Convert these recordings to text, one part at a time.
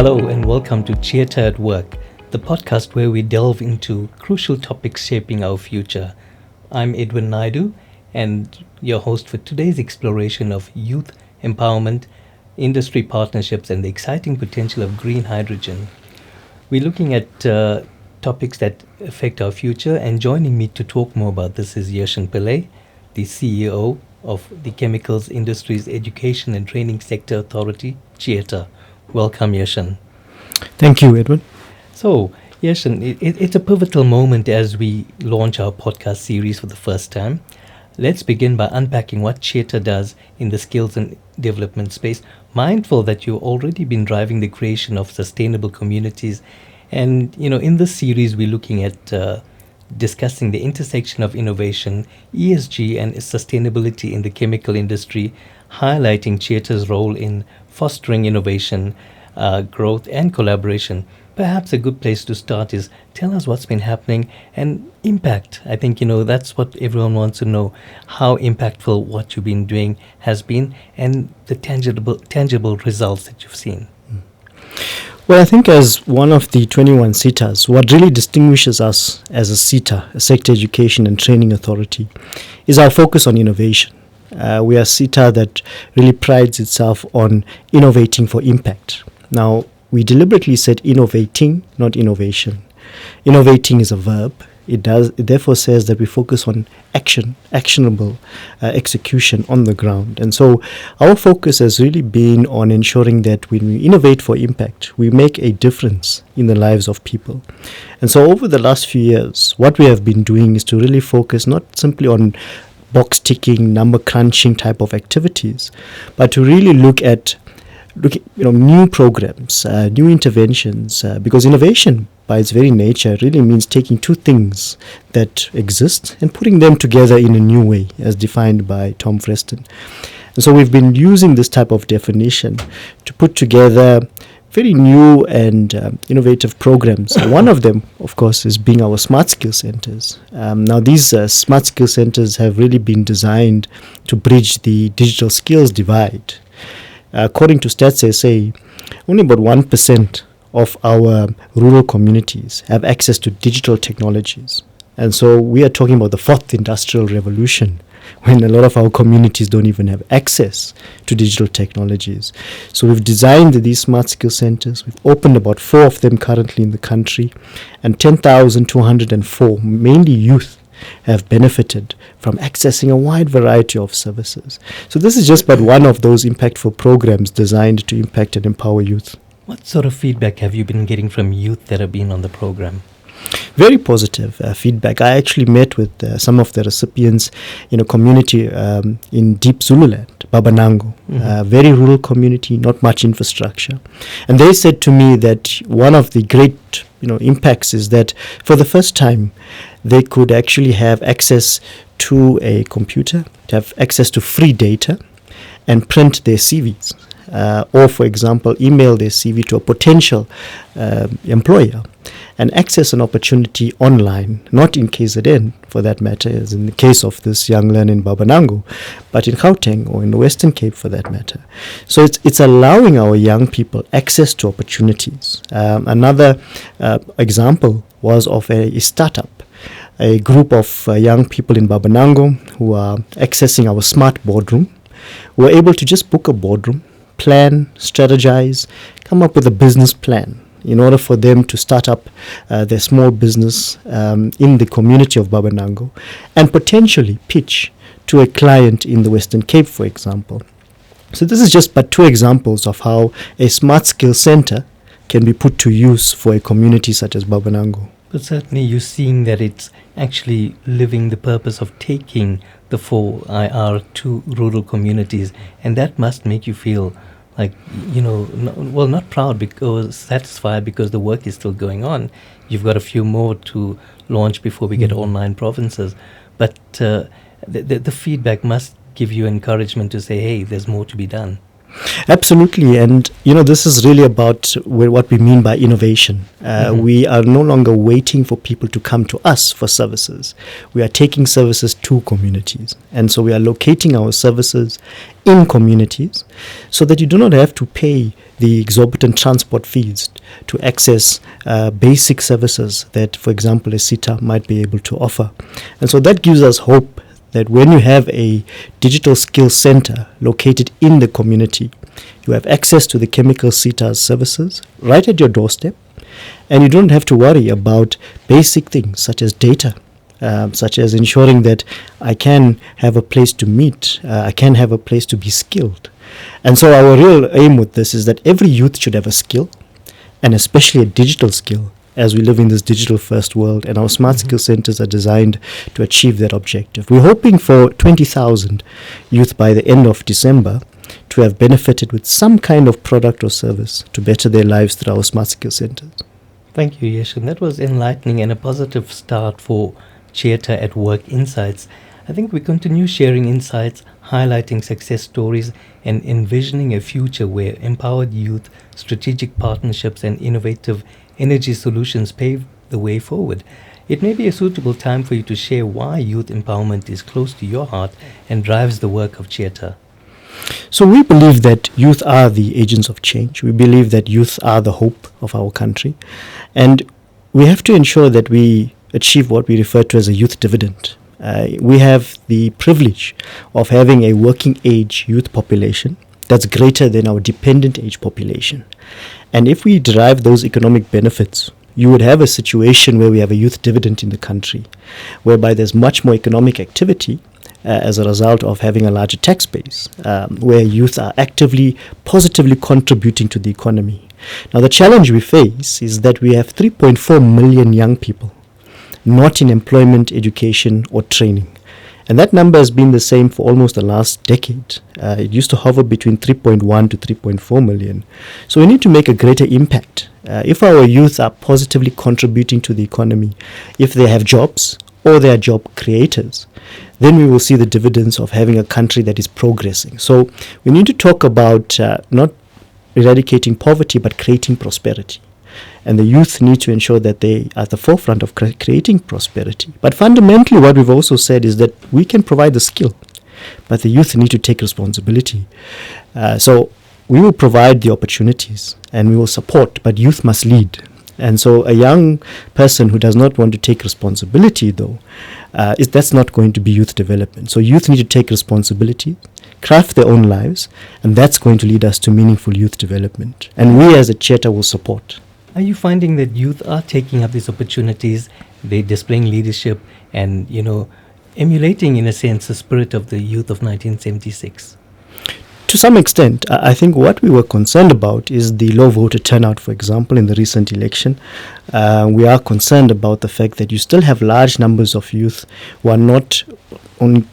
Hello and welcome to CHIETA at Work, the podcast where we delve into crucial topics shaping our future. I'm Edwin Naidu and your host for today's exploration of youth empowerment, industry partnerships and the exciting potential of green hydrogen. We're looking at topics that affect our future, and joining me to talk more about this is Yershen Pillay, the CEO of the Chemicals Industries Education and Training Sector Authority, CHIETA. Welcome, Yershen. Thank you, Edwin. So, Yershen, it's a pivotal moment as we launch our podcast series for the first time. Let's begin by unpacking what CHIETA does in the skills and development space, mindful that you've already been driving the creation of sustainable communities. And, in this series, we're looking at discussing the intersection of innovation, ESG, and sustainability in the chemical industry, highlighting CHIETA's role in fostering innovation, growth, and collaboration. Perhaps a good place to start is tell us what's been happening and impact. I think, that's what everyone wants to know, how impactful what you've been doing has been and the tangible results that you've seen. Well, I think as one of the 21 CHIETAs, what really distinguishes us as a CHIETA, a Sector Education and Training Authority, is our focus on innovation. We are a CHIETA that really prides itself on innovating for impact. Now, we deliberately said innovating, not innovation. Innovating is a verb. It therefore says that we focus on actionable execution on the ground. And so our focus has really been on ensuring that when we innovate for impact, we make a difference in the lives of people. And so over the last few years, what we have been doing is to really focus not simply on box ticking, number crunching type of activities, but to really look at new programs, new interventions, because innovation by its very nature really means taking two things that exist and putting them together in a new way, as defined by Tom Freston. And so we've been using this type of definition to put together very new and innovative programs. One of them, of course, is being our Smart Skill Centers. Now, these Smart Skill Centers have really been designed to bridge the digital skills divide. According to Stats SA, only about 1% of our rural communities have access to digital technologies. And so we are talking about the fourth industrial revolution, when a lot of our communities don't even have access to digital technologies. So we've designed these Smart Skill Centers. We've opened about 4 of them currently in the country, and 10,204, mainly youth, have benefited from accessing a wide variety of services. So this is just but one of those impactful programs designed to impact and empower youth. What sort of feedback have you been getting from youth that have been on the program? Very positive feedback. I actually met with some of the recipients in a community in deep Zululand, Babanango, very rural community, not much infrastructure. And they said to me that one of the great impacts is that for the first time they could actually have access to a computer, to have access to free data and print their CVs. Or, for example, email their CV to a potential employer and access an opportunity online, not in KZN for that matter, as in the case of this young learner in Babanango, but in Gauteng or in the Western Cape for that matter. So it's allowing our young people access to opportunities. Another example was of a startup, a group of young people in Babanango who are accessing our smart boardroom, who are able to just book a boardroom, plan, strategize, come up with a business plan in order for them to start up their small business in the community of Babanango and potentially pitch to a client in the Western Cape, for example. So this is just but 2 examples of how a Smart Skill Center can be put to use for a community such as Babanango. But certainly you're seeing that it's actually living the purpose of taking the 4IR to rural communities, and that must make you feel like, not proud, because satisfied, because the work is still going on. You've got a few more to launch before we get all 9 provinces. But the feedback must give you encouragement to say, hey, there's more to be done. Absolutely, and this is really about what we mean by innovation. We are no longer waiting for people to come to us for services. We are taking services to communities, and so we are locating our services in communities so that you do not have to pay the exorbitant transport fees to access basic services that, for example, a CHIETA might be able to offer. And so that gives us hope that when you have a digital skills center located in the community, you have access to the chemical CHIETA services right at your doorstep, and you don't have to worry about basic things such as data, such as ensuring that I can have a place to meet, I can have a place to be skilled. And so our real aim with this is that every youth should have a skill, and especially a digital skill, as we live in this digital first world, and our smart skill centers are designed to achieve that objective. We're hoping for 20,000 youth by the end of December to have benefited with some kind of product or service to better their lives through our smart skill centers. Thank you, Yershen. That was enlightening and a positive start for CHIETA at Work Insights. I think we continue sharing insights, highlighting success stories, and envisioning a future where empowered youth, strategic partnerships, and innovative energy solutions pave the way forward. It may be a suitable time for you to share why youth empowerment is close to your heart and drives the work of CHIETA. So we believe that youth are the agents of change. We believe that youth are the hope of our country. And we have to ensure that we achieve what we refer to as a youth dividend. We have the privilege of having a working age youth population that's greater than our dependent age population. And if we derive those economic benefits, you would have a situation where we have a youth dividend in the country, whereby there's much more economic activity as a result of having a larger tax base, where youth are actively, positively contributing to the economy. Now, the challenge we face is that we have 3.4 million young people not in employment, education, or training. And that number has been the same for almost the last decade. It used to hover between 3.1 to 3.4 million. So we need to make a greater impact. If our youth are positively contributing to the economy, if they have jobs or they are job creators, then we will see the dividends of having a country that is progressing. So we need to talk about not eradicating poverty, but creating prosperity. And the youth need to ensure that they are at the forefront of creating prosperity. But fundamentally, what we've also said is that we can provide the skill, but the youth need to take responsibility. So we will provide the opportunities and we will support, but youth must lead. And so a young person who does not want to take responsibility, though, that's not going to be youth development. So youth need to take responsibility, craft their own lives, and that's going to lead us to meaningful youth development. And we as a CHIETA will support. Are you finding that youth are taking up these opportunities, they're displaying leadership and, emulating, in a sense, the spirit of the youth of 1976? To some extent, I think what we were concerned about is the low voter turnout, for example, in the recent election. We are concerned about the fact that you still have large numbers of youth who are not only,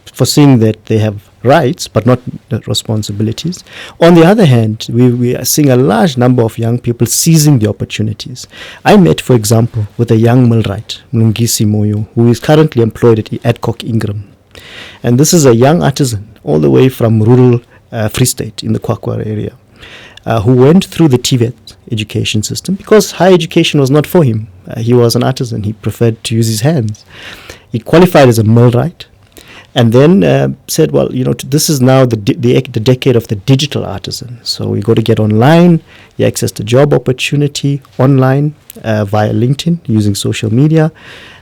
foreseeing that they have rights but not responsibilities. On the other hand, we are seeing a large number of young people seizing the opportunities. I met, for example, with a young millwright, Mlungisi Moyo, who is currently employed at Adcock Ingram. And this is a young artisan all the way from rural Free State in the Kwakwara area, who went through the TVET education system because higher education was not for him. He was an artisan. He preferred to use his hands. He qualified as a millwright, and then said, well, this is now the decade of the digital artisan. So we got to get online. He accessed a job opportunity online via LinkedIn, using social media,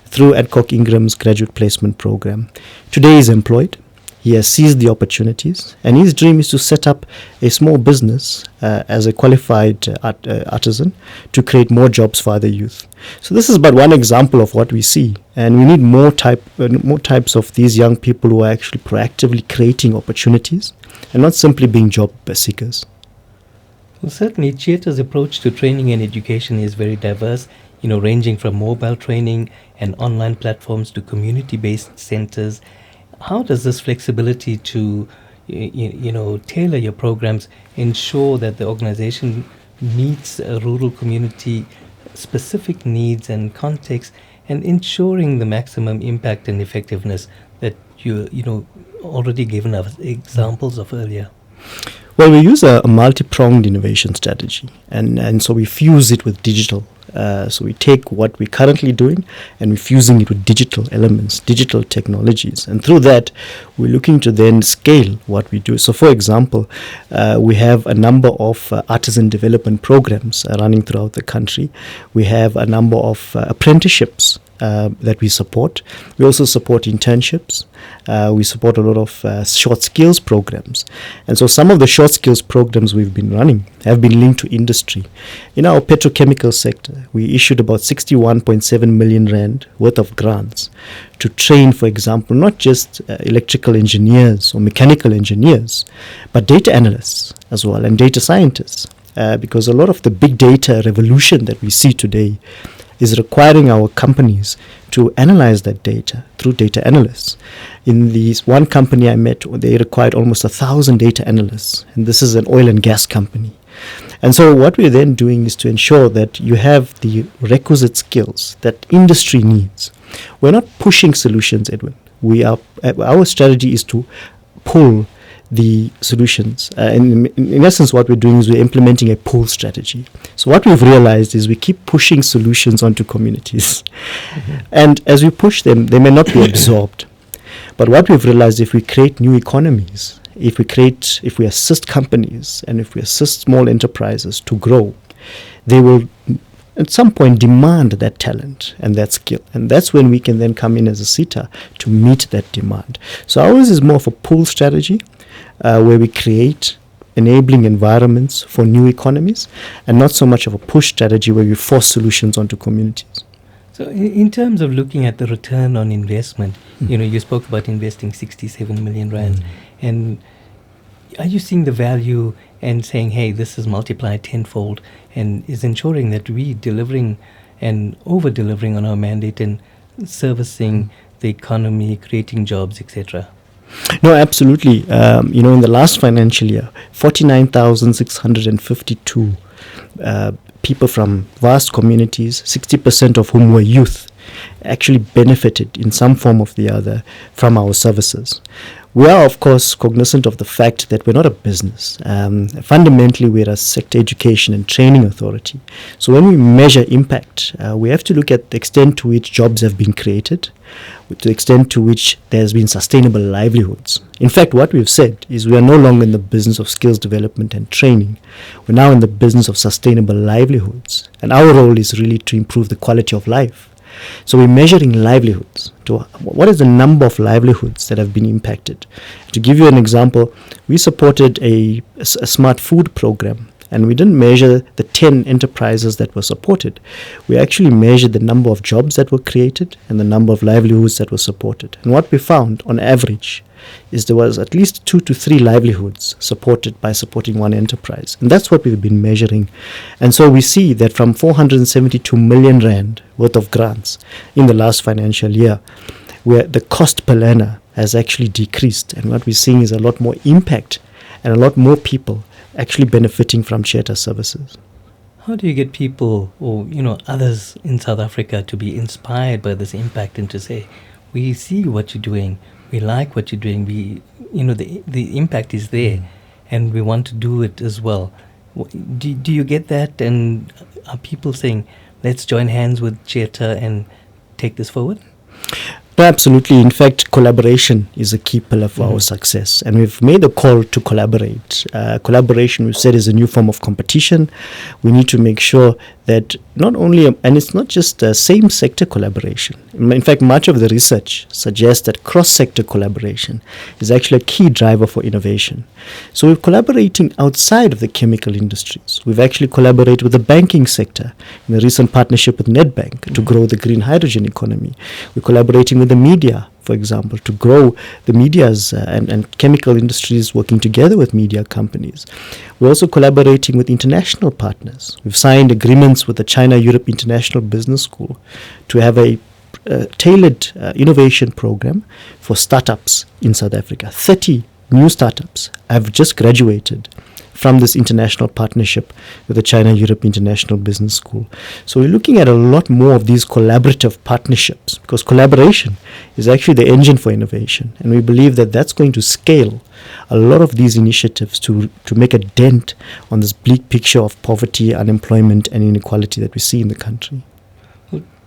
through Adcock Ingram's graduate placement program. Today he's employed. He has seized the opportunities, and his dream is to set up a small business as a qualified artisan to create more jobs for other youth. So this is but one example of what we see, and we need more types of these young people who are actually proactively creating opportunities and not simply being job seekers. Well, certainly, CHIETA's approach to training and education is very diverse, ranging from mobile training and online platforms to community-based centers. How does this flexibility to, tailor your programs ensure that the organization meets a rural community specific needs and context, and ensuring the maximum impact and effectiveness that you already given us examples of earlier? Well, we use a multi-pronged innovation strategy, and so we fuse it with digital. So we take what we're currently doing and we're fusing it with digital elements, digital technologies. And through that, we're looking to then scale what we do. So, for example, we have a number of artisan development programs running throughout the country. We have a number of apprenticeships that we support. We also support internships. We support a lot of short skills programs. And so some of the short skills programs we've been running have been linked to industry. In our petrochemical sector, we issued about 61.7 million rand worth of grants to train, for example, not just electrical engineers or mechanical engineers, but data analysts as well and data scientists. Because a lot of the big data revolution that we see today is requiring our companies to analyze that data through data analysts. In this one company I met, they required almost 1,000 data analysts, and this is an oil and gas company. And so what we're then doing is to ensure that you have the requisite skills that industry needs. We're not pushing solutions, Edwin. Our strategy is to pull the solutions. In essence, what we're doing is we're implementing a pull strategy. So what we've realized is we keep pushing solutions onto communities. Mm-hmm. And as we push them, they may not be absorbed. But what we've realized, if we create new economies, if we assist companies, and if we assist small enterprises to grow, they will at some point demand that talent and that skill. And that's when we can then come in as a CHIETA to meet that demand. So ours is more of a pull strategy, where we create enabling environments for new economies, and not so much of a push strategy where we force solutions onto communities. So in terms of looking at the return on investment, you spoke about investing 67 million rand. And are you seeing the value and saying, hey, this is multiplied tenfold and is ensuring that we delivering and over-delivering on our mandate and servicing the economy, creating jobs, etc.? No, absolutely. In the last financial year, 49,652 people from vast communities, 60% of whom were youth, actually benefited in some form or the other from our services. We are, of course, cognizant of the fact that we're not a business. Fundamentally, we're a sector education and training authority. So when we measure impact, we have to look at the extent to which jobs have been created, to the extent to which there's been sustainable livelihoods. In fact, what we've said is we are no longer in the business of skills development and training. We're now in the business of sustainable livelihoods. And our role is really to improve the quality of life. So we're measuring livelihoods. What is the number of livelihoods that have been impacted? To give you an example, we supported a smart food program, and we didn't measure the 10 enterprises that were supported. We actually measured the number of jobs that were created and the number of livelihoods that were supported. And what we found on average is there was at least 2 to 3 livelihoods supported by supporting one enterprise. And that's what we've been measuring. And so we see that from 472 million rand worth of grants in the last financial year, where the cost per learner has actually decreased. And what we're seeing is a lot more impact and a lot more people actually benefiting from CHIETA services. How do you get people or others in South Africa to be inspired by this impact and to say, we see what you're doing, we like what you're doing, the impact is there, and we want to do it as well? Do you get that? And are people saying, let's join hands with CHIETA and take this forward? Absolutely. In fact, collaboration is a key pillar for our success. And we've made a call to collaborate. Collaboration, we've said, is a new form of competition. We need to make sure that not only, and it's not just same sector collaboration. In fact, much of the research suggests that cross-sector collaboration is actually a key driver for innovation. So we're collaborating outside of the chemical industries. We've actually collaborated with the banking sector in a recent partnership with Nedbank to grow the green hydrogen economy. We're collaborating with the media, for example, to grow the media's and chemical industries working together with media companies. We're also collaborating with international partners. We've signed agreements with the China-Europe International Business School to have a tailored innovation program for startups in South Africa. 30 new startups have just graduated from this international partnership with the China-Europe International Business School. So we're looking at a lot more of these collaborative partnerships, because collaboration is actually the engine for innovation. And we believe that that's going to scale a lot of these initiatives to make a dent on this bleak picture of poverty, unemployment, and inequality that we see in the country.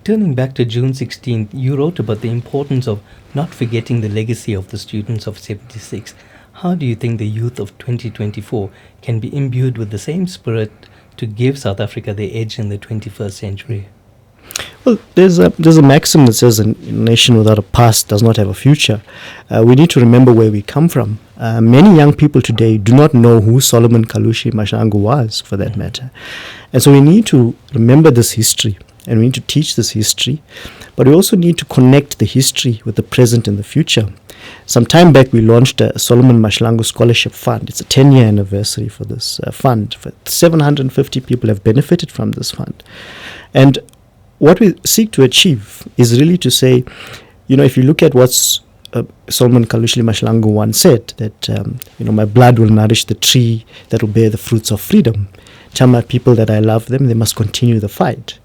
Turning back to June 16th, you wrote about the importance of not forgetting the legacy of the students of 76. How do you think the youth of 2024 can be imbued with the same spirit to give South Africa the edge in the 21st century? Well, there's a maxim that says a nation without a past does not have a future. We need to remember where we come from. Many young people today do not know who Solomon Kalushi Mahlangu was, for that matter. And so we need to remember this history, and we need to teach this history, but we also need to connect the history with the present and the future. Some time back, we launched a Solomon Mahlangu Scholarship Fund. It's a 10-year anniversary for this fund. 750 people have benefited from this fund. And what we seek to achieve is really to say, if you look at what's Solomon Kalushi Mahlangu once said, that, my blood will nourish the tree that will bear the fruits of freedom. Tell my people that I love them, they must continue the fight.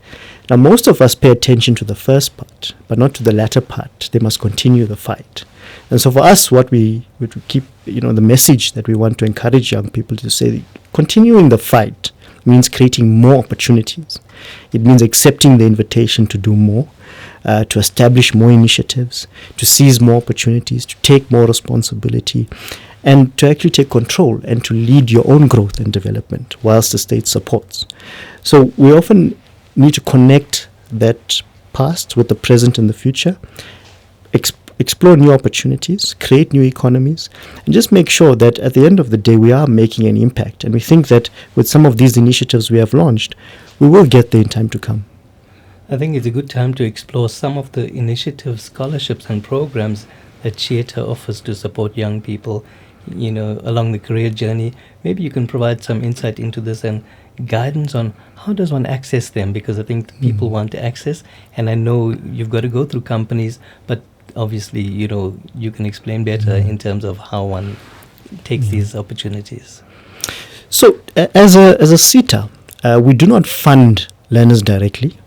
Now, most of us pay attention to the first part, but not to the latter part. They must continue the fight. And so for us, what we keep, the message that we want to encourage young people to say, continuing the fight means creating more opportunities. It means accepting the invitation to do more, to establish more initiatives, to seize more opportunities, to take more responsibility, and to actually take control and to lead your own growth and development whilst the state supports. So we often need to connect that past with the present and the future, explore new opportunities, create new economies, and just make sure that at the end of the day we are making an impact. And we think that with some of these initiatives we have launched, we will get there in time to come. I think it's a good time to explore some of the initiatives, scholarships and programs that CHIETA offers to support young people, along the career journey. Maybe you can provide some insight into this and guidance on how does one access them, because I think people want to access, and I know you've got to go through companies, but obviously, you can explain better in terms of how one takes these opportunities. So as a CHIETA, we do not fund learners directly.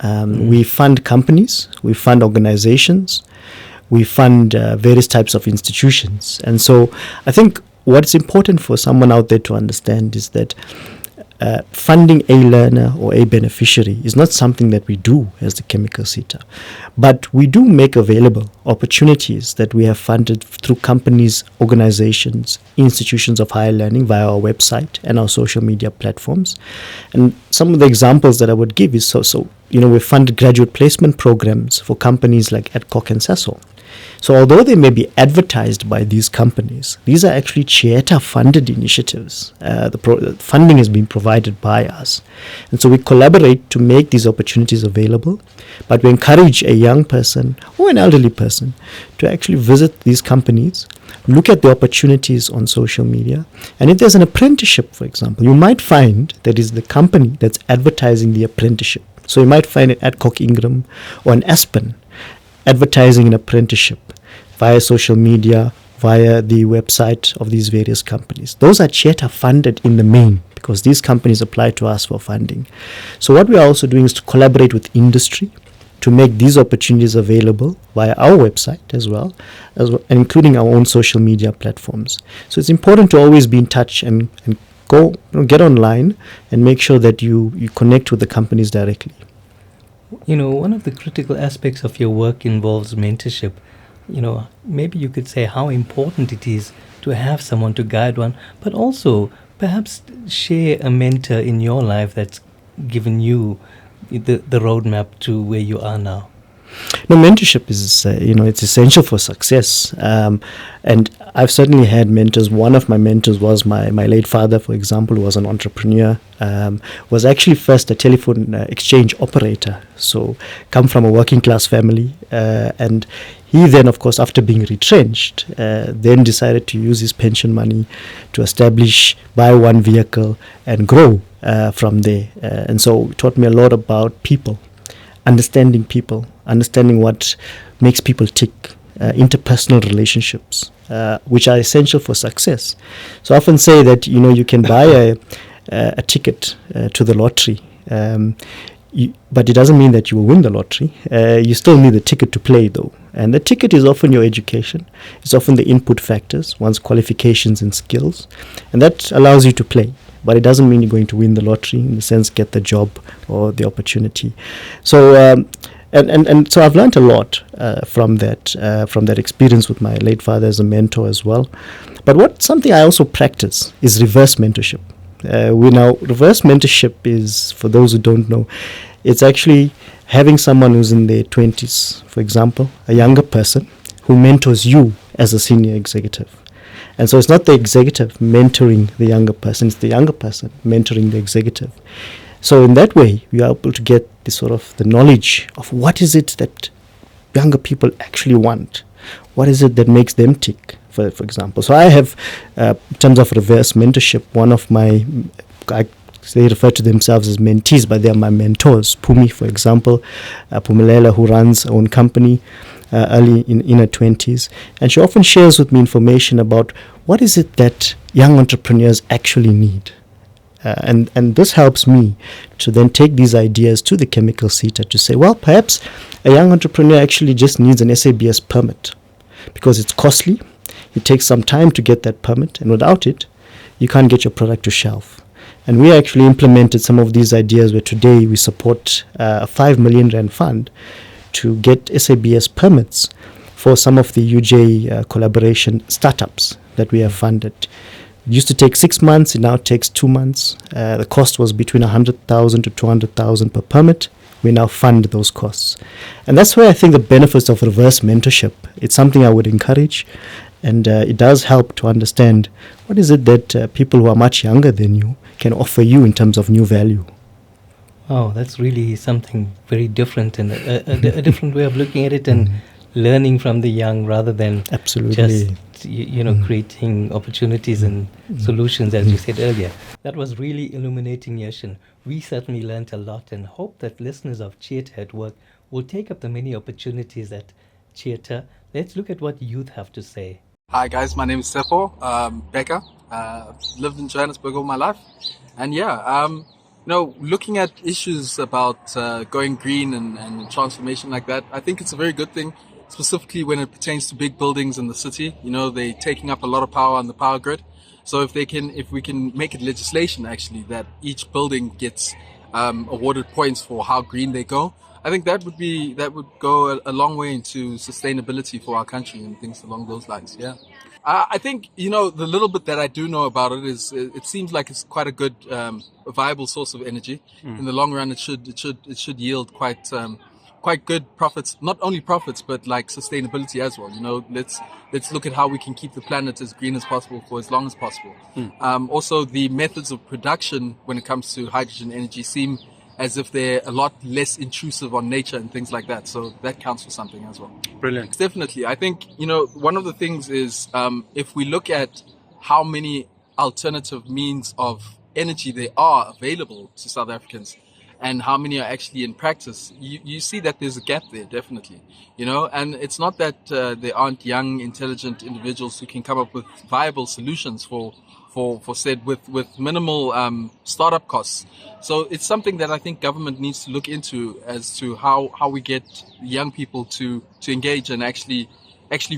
We fund companies, we fund organizations, we fund various types of institutions. And so I think what's important for someone out there to understand is that funding a learner or a beneficiary is not something that we do as the Chemical CHIETA, but we do make available opportunities that we have funded through companies, organizations, institutions of higher learning via our website and our social media platforms. And some of the examples that I would give is we fund graduate placement programs for companies like Adcock and Sasol. So although they may be advertised by these companies, these are actually CHIETA-funded initiatives. The funding has been provided by us. And so we collaborate to make these opportunities available, but we encourage a young person or an elderly person to actually visit these companies, look at the opportunities on social media, and if there's an apprenticeship, for example, you might find that is the company that's advertising the apprenticeship. So you might find an Adcock Ingram or an Aspen advertising an apprenticeship via social media, via the website of these various companies. Those are CHIETA funded in the main because these companies apply to us for funding. So what we are also doing is to collaborate with industry to make these opportunities available via our website as well, including our own social media platforms. So it's important to always be in touch and go get online and make sure that you connect with the companies directly. One of the critical aspects of your work involves mentorship. Maybe you could say how important it is to have someone to guide one, but also perhaps share a mentor in your life that's given you the roadmap to where you are now. No, mentorship is, it's essential for success. And I've certainly had mentors. One of my mentors was my late father, for example, who was an entrepreneur, was actually first a telephone exchange operator. So come from a working class family. And he then, of course, after being retrenched, then decided to use his pension money to buy one vehicle and grow from there. And so it taught me a lot about people. Understanding what makes people tick, interpersonal relationships, which are essential for success. So I often say that you can buy a ticket to the lottery, but it doesn't mean that you will win the lottery. You still need the ticket to play, though. And the ticket is often your education. It's often the input factors, one's qualifications and skills. And that allows you to play. But it doesn't mean you're going to win the lottery, in the sense, get the job or the opportunity. So, and so I've learned a lot from that experience with my late father as a mentor as well. But something I also practice is reverse mentorship. Reverse mentorship is, for those who don't know, it's actually having someone who's in their 20s, for example, a younger person who mentors you as a senior executive. And so it's not the executive mentoring the younger person, it's the younger person mentoring the executive. So in that way, we are able to get the knowledge of what is it that younger people actually want. What is it that makes them tick, for example. So I have, in terms of reverse mentorship, one of they refer to themselves as mentees, but they are my mentors. Pumi, for example, Pumelela, who runs her own company early in her 20s. And she often shares with me information about what is it that young entrepreneurs actually need. And this helps me to then take these ideas to the chemical CHIETA to say, well, perhaps a young entrepreneur actually just needs an SABS permit because it's costly. It takes some time to get that permit, and without it, you can't get your product to shelf. And we actually implemented some of these ideas where today we support a 5 million rand fund to get SABS permits for some of the UJ collaboration startups that we have funded. It used to take 6 months, it now takes 2 months. The cost was between 100,000 to 200,000 per permit. We now fund those costs. And that's where I think the benefits of reverse mentorship, it's something I would encourage. And it does help to understand what is it that people who are much younger than you can offer you in terms of new value. Wow, that's really something very different, and a different way of looking at it, and learning from the young rather than absolutely just creating opportunities and solutions, as you said earlier. That was really illuminating, Yershen. We certainly learned a lot, and hope that listeners of CHIETA at Work will take up the many opportunities at CHIETA. Let's look at what youth have to say. Hi guys, my name is Sepho Becker. Lived in Johannesburg all my life, and looking at issues about going green and transformation like that, I think it's a very good thing, specifically when it pertains to big buildings in the city. They're taking up a lot of power on the power grid. So if we can make it legislation actually that each building gets awarded points for how green they go, I think that would go a long way into sustainability for our country and things along those lines. Yeah. I think, the little bit that I do know about it is it seems like it's quite a good, viable source of energy. In the long run, it should yield quite good profits, not only profits, but like sustainability as well. Let's look at how we can keep the planet as green as possible for as long as possible. Also, the methods of production when it comes to hydrogen energy seem as if they're a lot less intrusive on nature and things like that. So that counts for something as well. Brilliant. Definitely. I think, one of the things is if we look at how many alternative means of energy there are available to South Africans and how many are actually in practice, you see that there's a gap there, definitely. And it's not that there aren't young, intelligent individuals who can come up with viable solutions for said with minimal startup costs. So it's something that I think government needs to look into as to how we get young people to engage and actually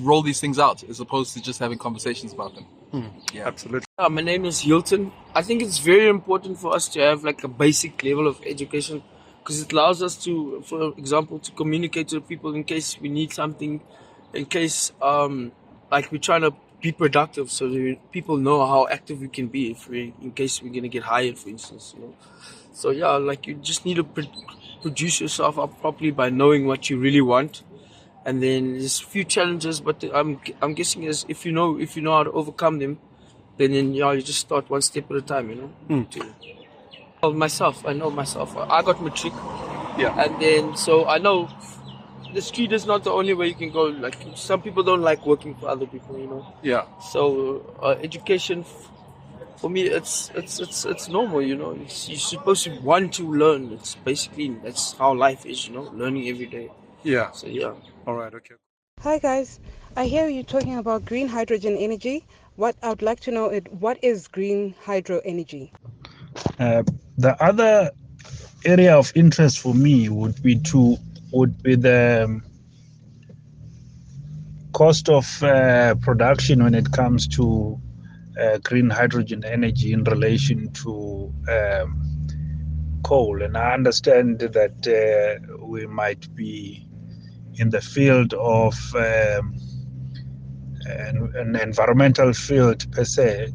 roll these things out as opposed to just having conversations about them. Yeah, absolutely. My name is Hilton. I think it's very important for us to have like a basic level of education because it allows us to, for example, to communicate to people in case we need something, in case like we're trying to be productive, so people know how active we can be in case we're gonna get hired, for instance. So yeah, like you just need to produce yourself up properly by knowing what you really want, and then there's a few challenges, but I'm guessing is if you know how to overcome them, then you just start one step at a time. I know myself. I got matric, and then so I know. The street is not the only way you can go. Like some people don't like working for other people, Yeah. So education, for me, it's normal, You're supposed to want to learn. It's basically that's how life is, learning every day. Yeah. So yeah. All right. Okay. Hi guys, I hear you talking about green hydrogen energy. What I would like to know is what is green hydro energy? Uh, the other area of interest for me would be the cost of production when it comes to green hydrogen energy in relation to coal. And I understand that we might be in the field of an environmental field per se,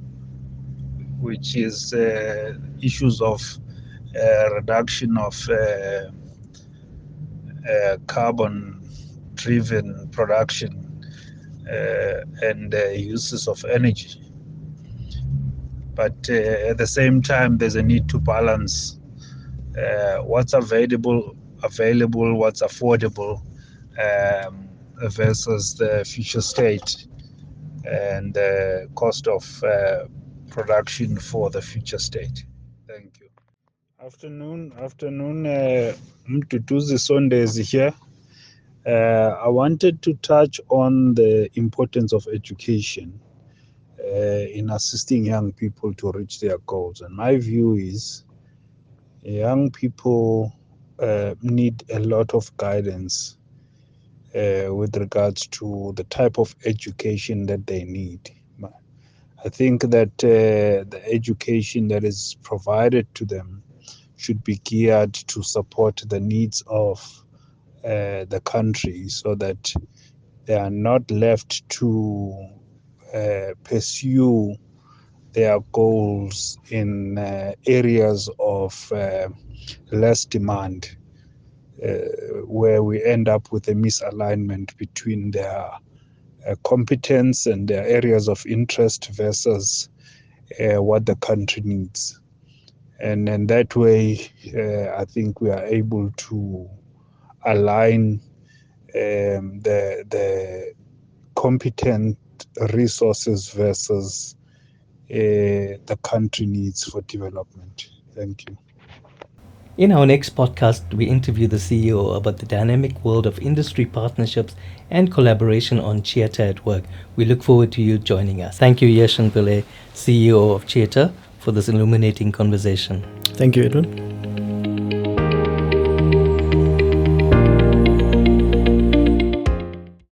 which is issues of reduction of carbon driven production and uses of energy. But at the same time, there's a need to balance what's available, what's affordable, versus the future state and the cost of production for the future state. Thank you. Afternoon. Mtutuzi Sundays here. I wanted to touch on the importance of education in assisting young people to reach their goals. And my view is young people need a lot of guidance with regards to the type of education that they need. I think that the education that is provided to them should be geared to support the needs of the country so that they are not left to pursue their goals in areas of less demand, where we end up with a misalignment between their competence and their areas of interest versus what the country needs. And in that way, I think we are able to align the competent resources versus the country needs for development. Thank you. In our next podcast, we interview the CEO about the dynamic world of industry partnerships and collaboration on CHIETA at work. We look forward to you joining us. Thank you, Yershen Pillay, CEO of CHIETA, for this illuminating conversation. Thank you, Edwin.